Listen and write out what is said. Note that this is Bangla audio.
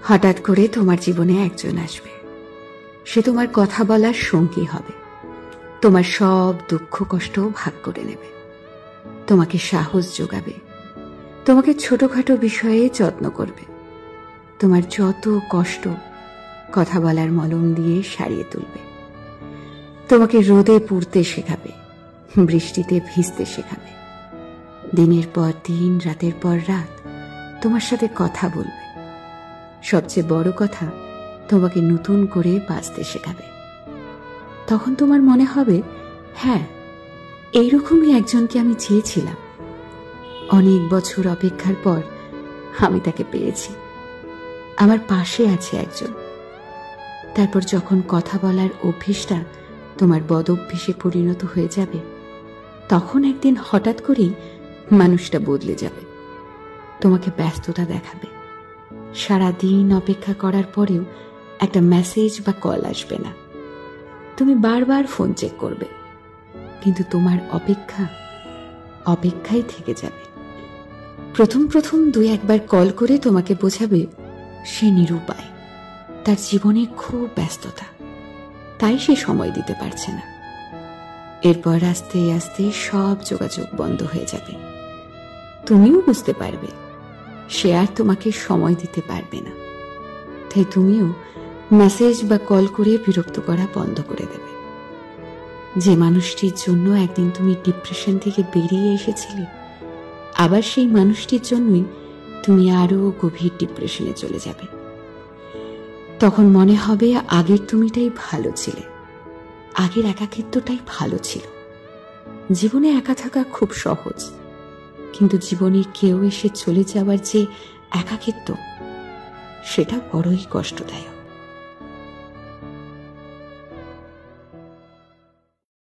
হঠাৎ করে তোমার জীবনে একজন আসবে। সে তোমার কথা বলার সঙ্গী হবে, তোমার সব দুঃখ কষ্ট ভাগ করে নেবে, তোমাকে সাহস যোগাবে, তোমাকে ছোটখাটো বিষয়ে যত্ন করবে, তোমার যত কষ্ট কথা বলার মলম দিয়ে সারিয়ে তুলবে, তোমাকে রোদে পুড়তে শেখাবে, বৃষ্টিতে ভিজতে শেখাবে, দিনের পর দিন রাতের পর রাত তোমার সাথে কথা বলবে, সবচেয়ে বড় কথা তোমাকে নতুন করে বাঁচতে শেখাবে। তখন তোমার মনে হবে, হ্যাঁ, এইরকমই একজনকে আমি চেয়েছিলাম। অনেক বছর অপেক্ষার পর আমি তাকে পেয়েছি, আমার পাশে আছে একজন। তারপর যখন কথা বলার অভ্যেসটা তোমার বদঅভ্যেসে পরিণত হয়ে যাবে, তখন একদিন হঠাৎ করেই মানুষটা বদলে যাবে, তোমাকে ব্যস্ততা দেখাবে। সারাদিন অপেক্ষা করার পরেও একটা মেসেজ বা কল আসবে না, তুমি বারবার ফোন চেক করবে, কিন্তু তোমার অপেক্ষাই থেকে যাবে। প্রথম প্রথম 2-1 কল করে তোমাকে বোঝাবে সে নিরুপায়, তার জীবনে খুব ব্যস্ততা, তাই সে সময় দিতে পারছে না। এরপর আস্তে আস্তে সব যোগাযোগ বন্ধ হয়ে যাবে, তুমিও বুঝতে পারবে সে আর তোমাকে সময় দিতে পারবে না। তাই তুমিও মেসেজ বা কল করে বিরক্ত করা বন্ধ করে দেবে। যে মানুষটির জন্য একদিন তুমি ডিপ্রেশন থেকে বেরিয়ে এসেছিলে, আবার সেই মানুষটির জন্যই তুমি আরো গভীর ডিপ্রেশনে চলে যাবে। তখন মনে হবে আগের তুমিটাই ভালো ছিলে, আগের একাকিত্বটাই ভালো ছিল। জীবনে একা থাকা খুব সহজ, কিন্তু জীবনে কেউ এসে চলে যাওয়ার যে একাকিত্ব, সেটা বড়ই কষ্টদায়ক।